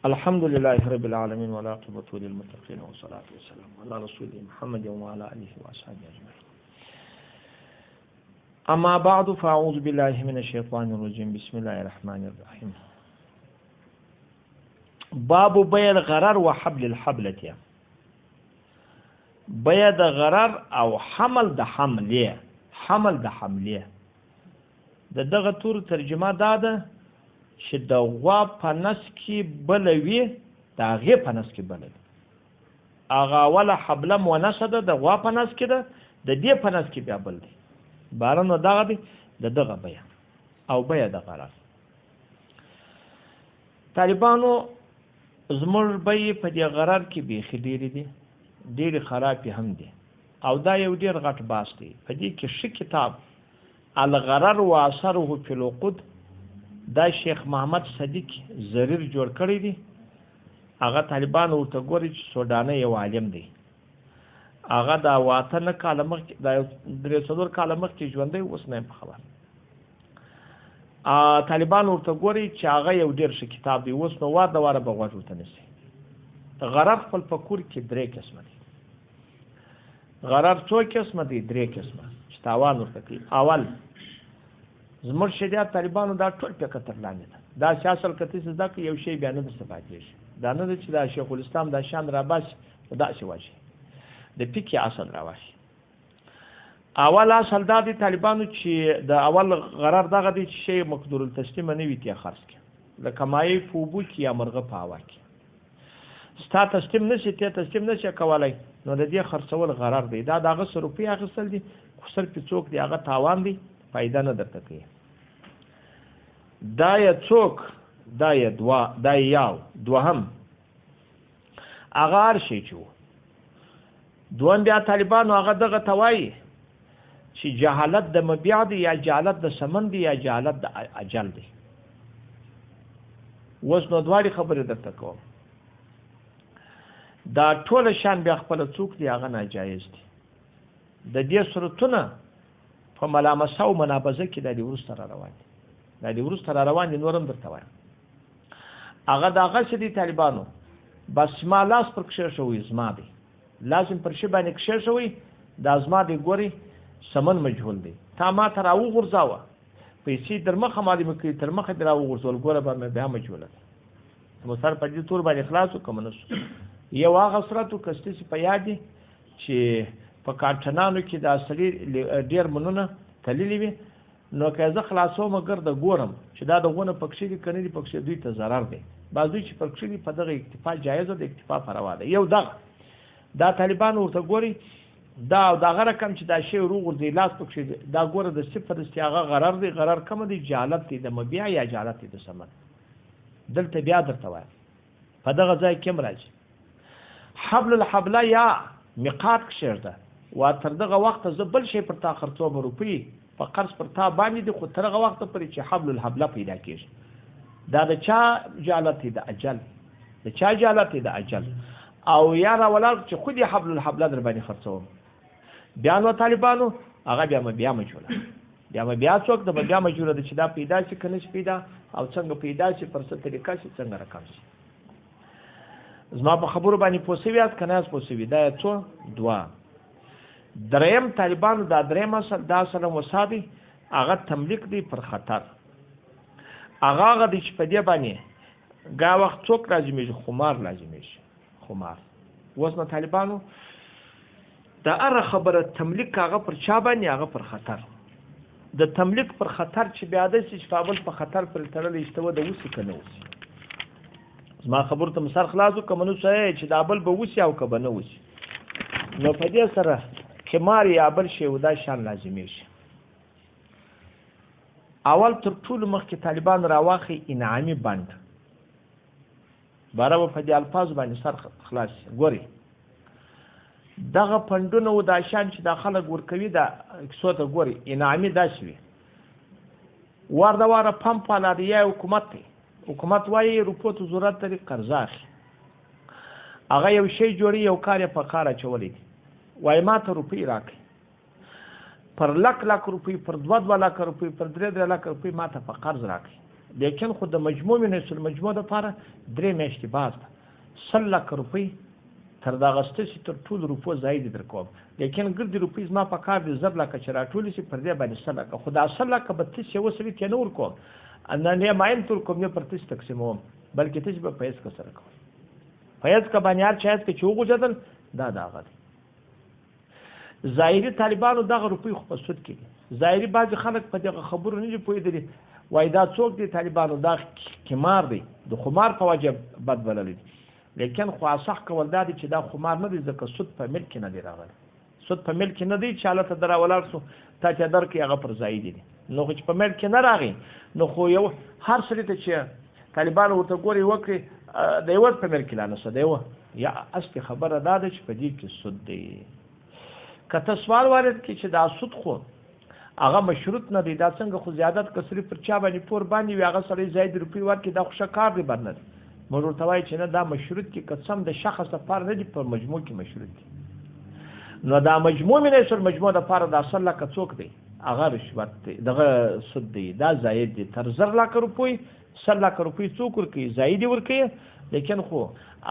الحمد لله رب العالمين والعاقبة للمتقين والصلاة والسلام على رسول محمد وعلى آله وأصحابه أجمعين. أما بعد فأعوذ بالله من الشيطان الرجيم. بسم الله الرحمن الرحيم. باب بيع الغرر وحبل الحبلة. بيع د غرر او حمل د حمله. حمل د حمله دغه تور ترجمه ده چې د غوا په نس کې بلوي د هغې په نس کې بلوي. هغه اوله حبله مونثه ده د غوا په نس کې ده، د دې په نس کې بیا بل دی. بارنو دغه دی د دغه بیه او بیه د غرر. طالبانو زموږ بیې په دې غرر کې بیخي ډېرې دي، ډېرې خرابې هم دي، او دا یو ډېر غټ باس دی. په دې کې ښه کتاب الغرر و اثره فی العقود دا شیخ محمد صدیق زریر جوړ کړی دی. هغه طالبان ورته ګوري چې سودانه یو عالم دی. هغه دا واته نه کاله مخکې دا 300 کاله مخکې ژوندی، اوس نه په خبر. طالبان ورته ګوري چې هغه یو ډېر ښه کتاب دی، اوس نو وار د واره به غوږ ورته نیسي. غرر خپل په کور کې 3 قسمه دي. غرر 2 قسمه دي، 3 قسمه چې تاوان ورته کوي. اول زموږ شریعت طالبانو دا ټول په کتر لاندې ده. دا اصل کته څه دا یو شی بیان نه ثباتېږي. دا نه چې دا شیخ الاسلام دا شان را باسي دا شی واجی د فقه اصل راواشي. اول اصل دا دي طالبانو چې د اول غرر دغه دي چې شی مقدور التسلیم نه وي ته خرڅ کې لکه مای فوبو کې یا مرغه په هوا کې ستا تسلیم نشي ته تسلیم نشي کولای، نو د دې خرڅول غرر دی. دا دغه روپیه اخیستل دي، خو صرف څوک دی هغه تاوان دی، فایده نه درته کوي. دا یا څوک دا یا دوا دا یاو دوهم هغه هر شي چې دوم بیا طالبانو هغه دغه توایي چې جهالت د مبيع دی یا جهالت د سمن دی یا جهالت د اجل دی. اوس نو دواړي خبرې درته کوم. دا ټول شان بیا خپل څوک دی هغه ناجایز دی. د دې صورتونه په ملامسه او منابزه کې د دې ورسته را روان دي. د دې ورسته را روان دي نورم درته وایم. هغه دغه چې دي طالبانو بس ما لاس پر کښې شوی زما دی، لازم پر شی باندې کښې شوی دا زما دی. ګوري سمن مجهول دی، تا ما ته راوغورځاوه پیسې در مخه معلومه کړي، تر مخه دې راوغورځول، ګوره به مې بیا مجهوله ده. مو سر په دې تور باندې خلاص وکړم نو یو هغه صورت وکړستې چې په یاد دي چې په کارټنانو کې دا سړي ډېر منونه تللي وي، نو که زه خلاصوم ګر د ګورم چې دا د غونه پکښې دي که نه دي پکښې، دوی ته ضرر دی. بعض دوی چې پکښې دي په دغه اکتفا جایزه د اکتفا پروا ده. یو دغه دا طالبان ورته ګوري دا دغه رقم چې دا شی وروغورځي لاس پکښې دا ګوره د صفر دستي هغه غرر دی. غرر کوم دی؟ جهالت دی د مبيع یا جهالت دی د ثمن. دلته بیا درته وایم په دغه ځای کې هم راځي حبل الحبله یا میقات کښېږده و تر دغه وخته زه بل شی پر تا خرڅوم روپۍ په قرض پر تا باندې دي، خو تر هغه وخته پورې چې حبل الحبله پیدا کېږي. دا د چا جهالت دی؟ د اجل. د چا جهالت دی؟ د اجل. او یا راولاړ چې خود یې حبل الحبله در باندې خرڅوم. بیا نو طالبانو هغه بیا مبيع مجهوله. بیا مبيع څوک د مبيع مجهوله ده چې دا پیدا شي که نه شي پیدا، او څنګه پیدا شي، پر څه طریقه شي، څنګه رقم شي. زما په خبرو باندې پوه شوي یاست که نه یاست پوه شوي؟ دا یې څو دوه. دریم طالبانو دا دریم اصل دا اصل وسادي هغه تملیک دی پر خطر. هغه دی چې په دې باندې ګا وخت څوک لازمېږي؟ خمار لازمېږي. خمار. اوس نو طالبانو دا هره خبره تملیک هغه پر چا باندې؟ هغه پر خطر. د تملیک پر خطر چې بیا داسې چې فابل په خطر پر تړلی اشتوه د وسي که نه وسي. زما خبرو ته مسر خلاص وکړم نو چې دا بل به وسي او که به نه وسي، نو په دې سره خمار یا بل شی دا شان لازمېږي. اول تر ټولو مخکې طالبان راواخي انعامي بند. باره به په دې الفاظ باندې سر خلاص. ګوري دغه فنډونه و دا شان چې دا خلک ورکوي دا کیسو ته ګوري انعامي داسې وي وار د واره پمپ والا دی یا حکومت دی. حکومت وایي روپو ته ضرورت لري قرضه اخلي، هغه یو شی جوړي یو کار یې په کار اچولی دی، وایي ما ته روپۍ راکړئ پر لک روپۍ، پر 2 لک روپۍ، پر 3 لک روپۍ ما ته په قرض راکړئ. لیکن خو د مجموع من حیث المجموع دپاره 3 میاشتې باز ده 100 لکه روپۍ تر دغه ستاسې تر ټولو روپو ځای دې در کوم لیکن ګردې روپۍ زما په کار دي 10 لکه چې راټولې شي پر دې باندې 100 لکه خو دا 100 لکه به تاسې یوه سړي ته نه ورکوم نه ماین ته ورکوم نه پر تاسې تقسیموم بلکې تاسې به په هېڅ سره کوئ په هېڅ که باندې هر چا هېڅ که چې وغورځېدل دا د هغه دی ظاهري طالبانو دغه روپۍ خو په سود کې دي ظاهري بعضې خلک په دغه خبرو نه دي پوهېدلي وایي دا څوک دی طالبانو دا قمار دی د خمار په وجه بد بللی دی لیکن خو اصح کول دا دی چې دا خمار نه دی ځکه سود په ملک کې نه دی راغلی سود په ملک کې نه دی چې هلته در راولاړ سو تا چې درکړي هغه پر ځای دي نو خو چې په ملک کې نه راغی نو خو یو هر سړي ته چې طالبانو ورته ګوري وکړي د یوه په ملک کې لا نسه د یوه یا اصلي خبره دا ده چې په دې کې سود دی که ته سوال وارد کړي چې دا سود خو هغه مشروط نه دی دا څنګه خو زیادت که صرف پر چا باندې پور باندې وي هغه سړی زاید روپۍ ورکړي دا خو ښه کار دی بد نه دی موږ ورته وایو چې نه دا مشروط دي که څه هم د شخص لپاره نه دي په مجموع کې مشروط دي نو دا مجموع من حیث المجموع دپاره دا 100 لکه څوک دی هغه رشوت دی دغه سود دی دا زاید دی تر 10 لکه روپۍ 100 لکه روپۍ څوک ورکوي زاید یې ورکوي لیکن خو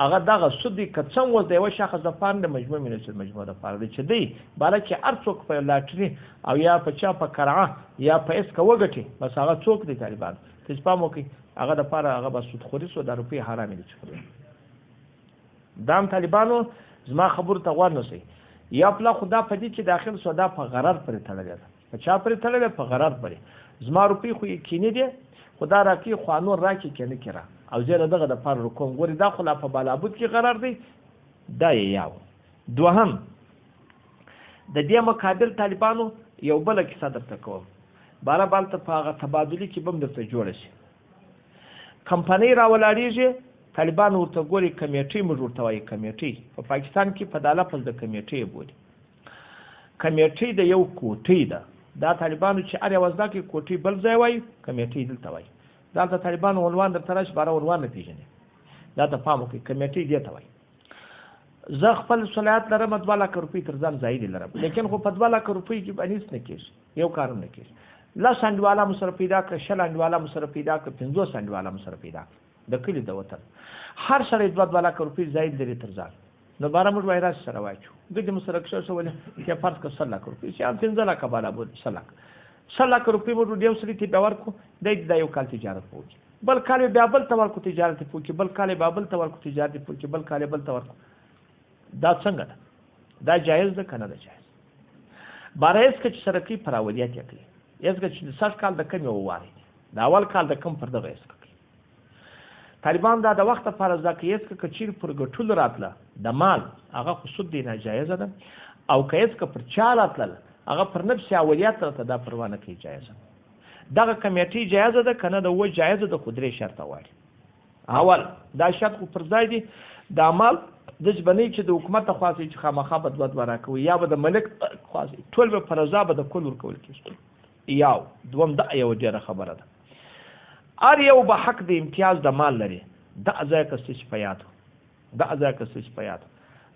هغه دغه سود دی که څه هم اوس د یوه شخص دپاره د مجموع من حیث المجموع دپاره دی چې دی بالا کې هر څوک په لاټري او یا په چا په قرعه یا په هېڅ که وګټي بس هغه څوک دی طالبان تاسې پام وکړئ هغه دپاره هغه به سودخوري سو دا روپۍ حرامې دي چې دا هم طالبانو زما خبرو ته غوږ نسئ یا پلا خو دا په دې کې داخل سو دا په غرر پورې تړلې ده په چا پورې تړلې په غرر پورې زما روپۍ خو یقیني دي خو دا راکړي خو نور راکړي که نه کړه او زه د دغه دپاره رکوم ګورې دا خو لا په بالابود کې غرر دی دا یې یو دوهم د دې مقابل طالبانو یو بله کیسه درته کوم باره بالته په هغه تبادلي کې به هم درته جوړه شي کمپنۍ راولاړېږي طالبانو ورته ګوري کمیټۍ موږ ورته وایي کمیټۍ په پاکستان کې په دا لفظ د کمیټۍ یې بولي کمیټۍ د یو کوټۍ ده دا طالبانو چې هر یوه زده کې کوټۍ بل ځای وایي کمیټۍ دلته وایي دلته طالبانو عنوان درته راشي باره عنوان نه پېژنې دا ته پام وکړئ کمیټۍ دې ته وایي زه خپل صلاحیت لرم 2 لکه روپۍ تر ځان زایدې لرم لیکن خو په 2 لکه روپۍ کې به هېڅ نه کېږي یو کار هم نه کېږي 10 انډواله مو سره پیدا کړه 60 انډواله مو سره پیدا کړه 50 انډواله مو سره پیدا کړه د کلي د وطن هر سړی 2 لکه روپۍ زاید لري تر ځان نو باره موږ وایي راسې سره واچو ګډې مو سره کښه شولې چې فرض کړه 100 لکه روپۍ چې هم 15 لکه بالا بود 100 لکه روپۍ موږ یو سړي ته بیا ورکړو دی دا یو کال تجارت وکړي بل کال بیا بل ته ورکړو تجارت وکړي بل کال بیا بل ته ورکړو تجارت وکړي بل کال بل ته ورکړو دا څنګه ده دا جایز ده که نه ده جایز باره هېڅ که چې سره کوي پر اولیت یې کوي هېڅ که چې د 60 کال د کم یو وواري د اول کال د کم پر دغه هېڅ کوي طالبان دا د وخت لپاره زده کوي هېڅ که چیرې پر ګټلو راتله د مال هغه خو سود دی ناجایزه ده او که هېڅ که پر چا راتلل هغه پر نفس اولیت راته دا پروا نه کوي جایزه دغه کمیټۍ جایزه ده که نه ده اووه جایزه ده خو 3 شرطه غواړي اول دا شرط خو پر ځای دی دا مال داسې به نه وي چې د حکومت خواصي چې خامخا به 2 راکوي یا به د ملک خواصي ټول به په رضا به د کل ورکول کېږي یو دوم دا یو ډېره خبره ده هر یو به حق د امتیاز د مال لري دا ځای که ستاسې په یاد دا ځای که ستاسې په یاد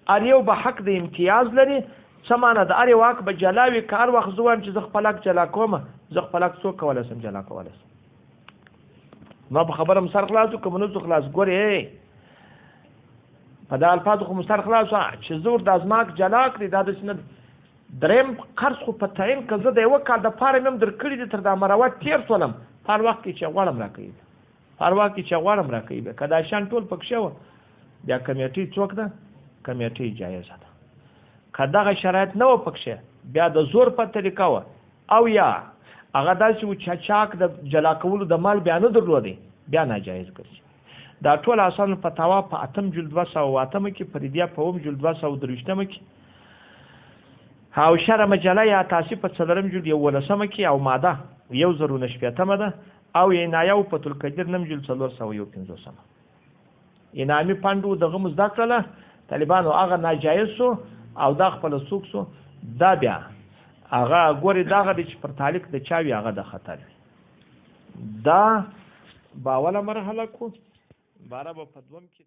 هر یو به حق د امتیاز لري څه معنی د هر یو حق به جلا وي که هر وخت زه وایم چې زه خپل حق جلا کوم زه خپل حق څوک کولی شم جلا کولی شم ما په خبره م سر خلاص و که م نه خلاص ګورې په دا الفاظو خو م سر خلاص چې زه ورته زما حق جلا کړي دا داسې نه دریم قرض خو په تعین که زه د یوه کال دپاره مې هم درکړي دي تر دا مروت تېر شولم په هر وخت کې چې غواړم راکوي په هر وخت کې چې غواړم راکوي بیا که دا شیان ټول پکښې وه بیا کمیټۍ څوک ده کمیټۍ جایزه ده که دغه شرایط نه وه پکښې بیا د زور په طریقه وه او یا هغه داسې و چې چاک د جلا کولو د مال بیا نه درلودی بیا ناجایز ګرځي دا ټول آسان فتاوا په 8 جلد 208 کې فریدیه په 9 جلد 223 کې او شرع مجله یا تاسیب په 4 جلد 11 کې او ماده 1090 ده او عنایه په القدیر 9 جلد 415 انعامي پاندو دغه مزدا کړله طالبانو هغه ناجایز سو او دا خپل سوق سو دا بیا هغه ګوري دغه چې پر تعلق د چاوي هغه د خطر دا باوله مرحله کو بارا په دوم کې